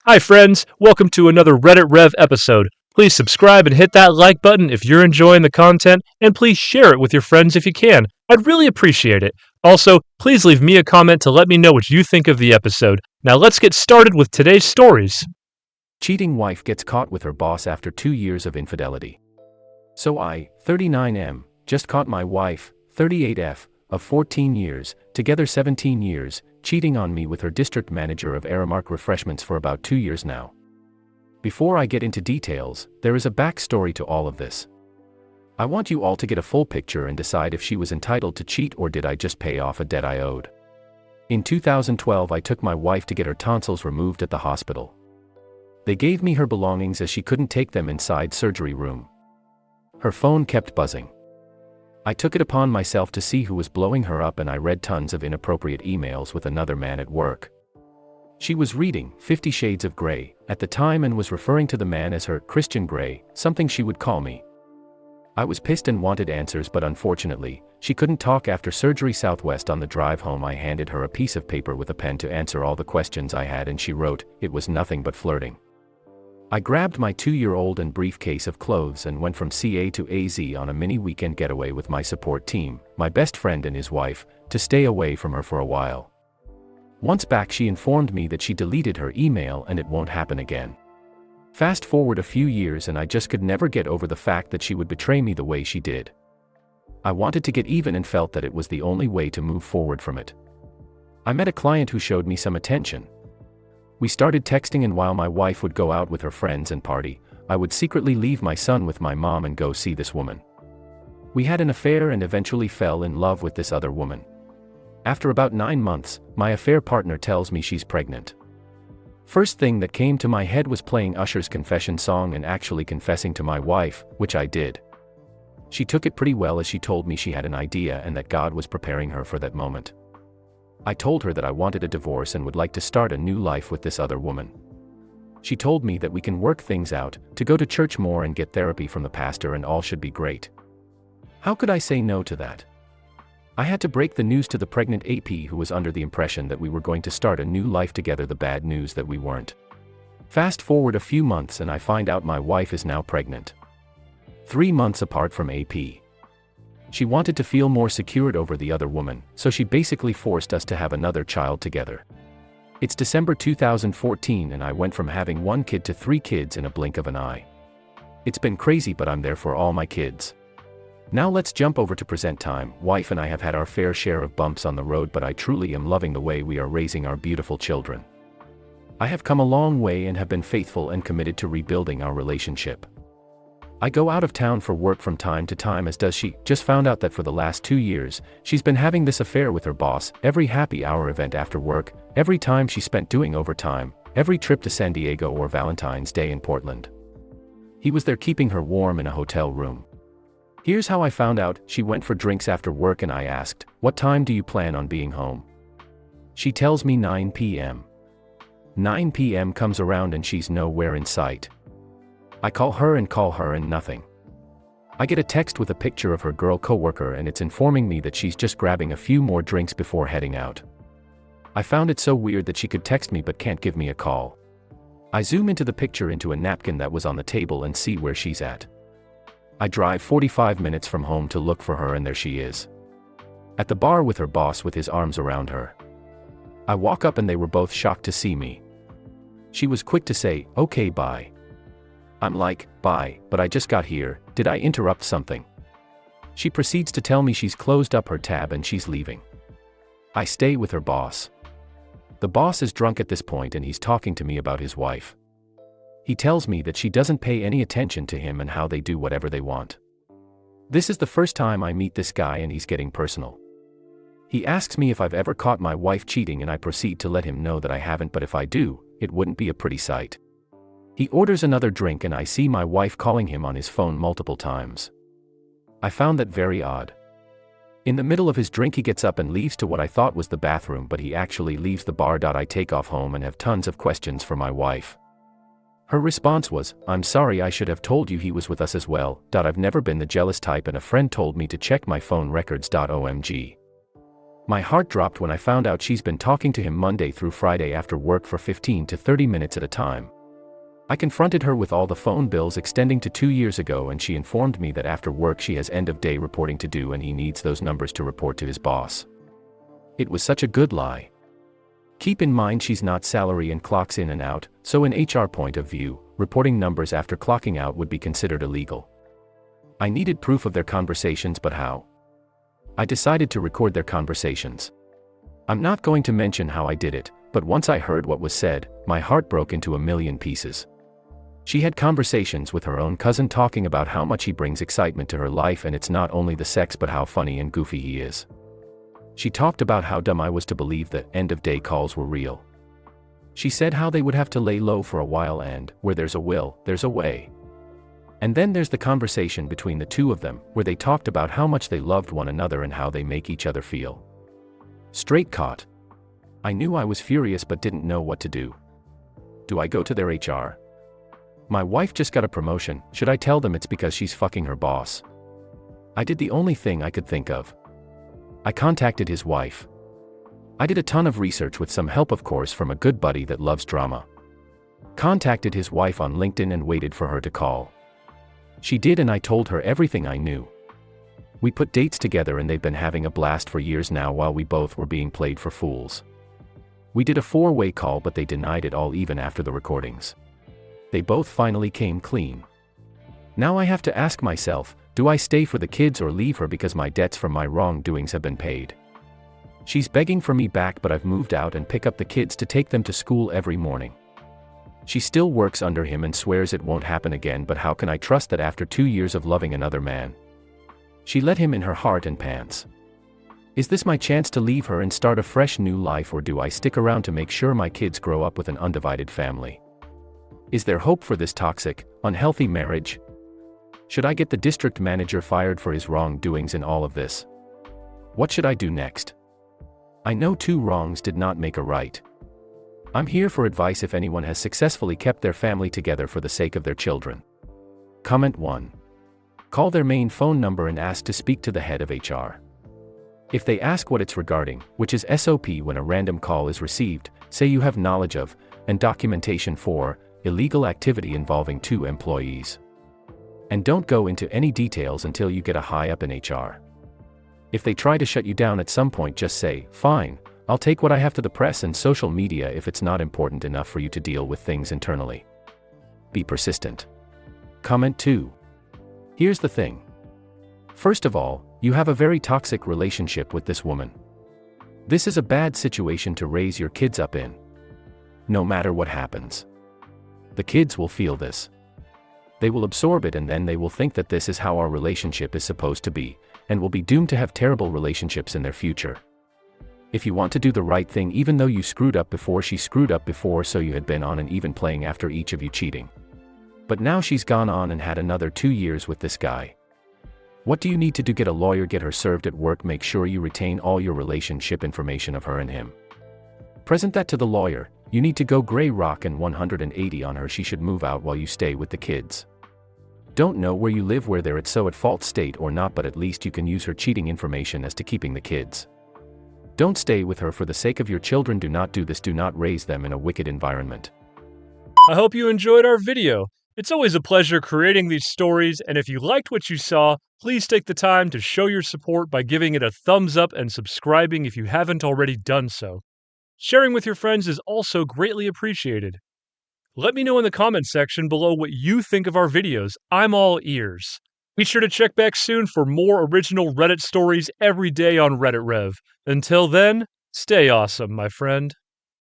Hi friends, welcome to another RedditRev episode. Please subscribe and hit that like button if you're enjoying the content, and please share it with your friends if you can. I'd really appreciate it. Also, please leave me a comment to let me know what you think of the episode. Now let's get started with today's stories. Cheating wife gets caught with her boss after 2 years of infidelity. So I, 39M, just caught my wife, 38F, of 14 years, together 17 years, cheating on me with her district manager of Aramark Refreshments for about 2 years now. Before I get into details, there is a backstory to all of this. I want you all to get a full picture and decide if she was entitled to cheat or did I just pay off a debt I owed. In 2012 I took my wife to get her tonsils removed at the hospital. They gave me her belongings as she couldn't take them inside surgery room. Her phone kept buzzing. I took it upon myself to see who was blowing her up, and I read tons of inappropriate emails with another man at work. She was reading 50 Shades of Grey at the time and was referring to the man as her Christian Grey, something she would call me. I was pissed and wanted answers, but unfortunately, she couldn't talk after surgery. Southwest on the drive home I handed her a piece of paper with a pen to answer all the questions I had, and she wrote, "It was nothing but flirting." I grabbed my 2-year-old and briefcase of clothes and went from CA to AZ on a mini weekend getaway with my support team, my best friend and his wife, to stay away from her for a while. Once back she informed me that she deleted her email and it won't happen again. Fast forward a few years and I just could never get over the fact that she would betray me the way she did. I wanted to get even and felt that it was the only way to move forward from it. I met a client who showed me some attention. We started texting, and while my wife would go out with her friends and party, I would secretly leave my son with my mom and go see this woman. We had an affair and eventually fell in love with this other woman. After about 9 months, my affair partner tells me she's pregnant. First thing that came to my head was playing Usher's confession song and actually confessing to my wife, which I did. She took it pretty well as she told me she had an idea and that God was preparing her for that moment. I told her that I wanted a divorce and would like to start a new life with this other woman. She told me that we can work things out, to go to church more and get therapy from the pastor, and all should be great. How could I say no to that? I had to break the news to the pregnant AP, who was under the impression that we were going to start a new life together. The bad news that we weren't. Fast forward a few months and I find out my wife is now pregnant. 3 months apart from AP. She wanted to feel more secured over the other woman, so she basically forced us to have another child together. It's December 2014 and I went from having 1 kid to 3 kids in a blink of an eye. It's been crazy, but I'm there for all my kids. Now let's jump over to present time. Wife and I have had our fair share of bumps on the road, but I truly am loving the way we are raising our beautiful children. I have come a long way and have been faithful and committed to rebuilding our relationship. I go out of town for work from time to time, as does she. Just found out that for the last 2 years, she's been having this affair with her boss. Every happy hour event after work, every time she spent doing overtime, every trip to San Diego or Valentine's Day in Portland. He was there keeping her warm in a hotel room. Here's how I found out. She went for drinks after work and I asked, "What time do you plan on being home?" She tells me 9 p.m. 9 p.m. comes around and she's nowhere in sight. I call her and nothing. I get a text with a picture of her girl coworker and it's informing me that she's just grabbing a few more drinks before heading out. I found it so weird that she could text me but can't give me a call. I zoom into the picture into a napkin that was on the table and see where she's at. I drive 45 minutes from home to look for her, and there she is. At the bar with her boss with his arms around her. I walk up and they were both shocked to see me. She was quick to say, "Okay, bye." I'm like, "Bye, but I just got here, did I interrupt something?" She proceeds to tell me she's closed up her tab and she's leaving. I stay with her boss. The boss is drunk at this point and he's talking to me about his wife. He tells me that she doesn't pay any attention to him and how they do whatever they want. This is the first time I meet this guy and he's getting personal. He asks me if I've ever caught my wife cheating and I proceed to let him know that I haven't, but if I do, it wouldn't be a pretty sight. He orders another drink and I see my wife calling him on his phone multiple times. I found that very odd. In the middle of his drink he gets up and leaves to what I thought was the bathroom, but he actually leaves the bar. I take off home and have tons of questions for my wife. Her response was, "I'm sorry, I should have told you he was with us as well. I've never been the jealous type and a friend told me to check my phone records. OMG. My heart dropped when I found out she's been talking to him Monday through Friday after work for 15 to 30 minutes at a time. I confronted her with all the phone bills extending to 2 years ago, and she informed me that after work she has end-of-day reporting to do and he needs those numbers to report to his boss. It was such a good lie. Keep in mind she's not salary and clocks in and out, so in HR point of view, reporting numbers after clocking out would be considered illegal. I needed proof of their conversations, but how? I decided to record their conversations. I'm not going to mention how I did it, but once I heard what was said, my heart broke into a million pieces. She had conversations with her own cousin talking about how much he brings excitement to her life, and it's not only the sex but how funny and goofy he is. She talked about how dumb I was to believe that end-of-day calls were real. She said how they would have to lay low for a while, and where there's a will, there's a way. And then there's the conversation between the two of them, where they talked about how much they loved one another and how they make each other feel. Straight caught. I knew I was furious but didn't know what to do. Do I go to their HR? My wife just got a promotion, should I tell them it's because she's fucking her boss? I did the only thing I could think of. I contacted his wife. I did a ton of research with some help, of course, from a good buddy that loves drama. Contacted his wife on LinkedIn and waited for her to call. She did, and I told her everything I knew. We put dates together and they've been having a blast for years now while we both were being played for fools. We did a 4-way call, but they denied it all even after the recordings. They both finally came clean. Now I have to ask myself, do I stay for the kids or leave her because my debts from my wrongdoings have been paid? She's begging for me back, but I've moved out and pick up the kids to take them to school every morning. She still works under him and swears it won't happen again, but how can I trust that after 2 years of loving another man? She let him in her heart and pants. Is this my chance to leave her and start a fresh new life, or do I stick around to make sure my kids grow up with an undivided family? Is there hope for this toxic, unhealthy marriage? Should I get the district manager fired for his wrongdoings in all of this? What should I do next? I know 2 wrongs did not make a right. I'm here for advice if anyone has successfully kept their family together for the sake of their children. Comment 1. Call their main phone number and ask to speak to the head of HR. If they ask what it's regarding, which is SOP when a random call is received, say you have knowledge of, and documentation for, illegal activity involving 2 employees. And don't go into any details until you get a high up in HR. If they try to shut you down at some point, just say, fine, I'll take what I have to the press and social media if it's not important enough for you to deal with things internally. Be persistent. Comment 2. Here's the thing. First of all, you have a very toxic relationship with this woman. This is a bad situation to raise your kids up in. No matter what happens. The kids will feel this. They will absorb it, and then they will think that this is how our relationship is supposed to be, and will be doomed to have terrible relationships in their future. If you want to do the right thing, even though you screwed up before, she screwed up before, so you had been on an even playing after each of you cheating. But now she's gone on and had another 2 years with this guy. What do you need to do? Get a lawyer, get her served at work, make sure you retain all your relationship information of her and him. Present that to the lawyer. You need to go gray rock and 180 on her. She should move out while you stay with the kids. Don't know where you live, where they're at fault state or not, but at least you can use her cheating information as to keeping the kids. Don't stay with her for the sake of your children. Do not do this. Do not raise them in a wicked environment. I hope you enjoyed our video. It's always a pleasure creating these stories, and if you liked what you saw, please take the time to show your support by giving it a thumbs up and subscribing if you haven't already done so. Sharing with your friends is also greatly appreciated. Let me know in the comments section below what you think of our videos. I'm all ears. Be sure to check back soon for more original Reddit stories every day on RedditRev. Until then, stay awesome, my friend.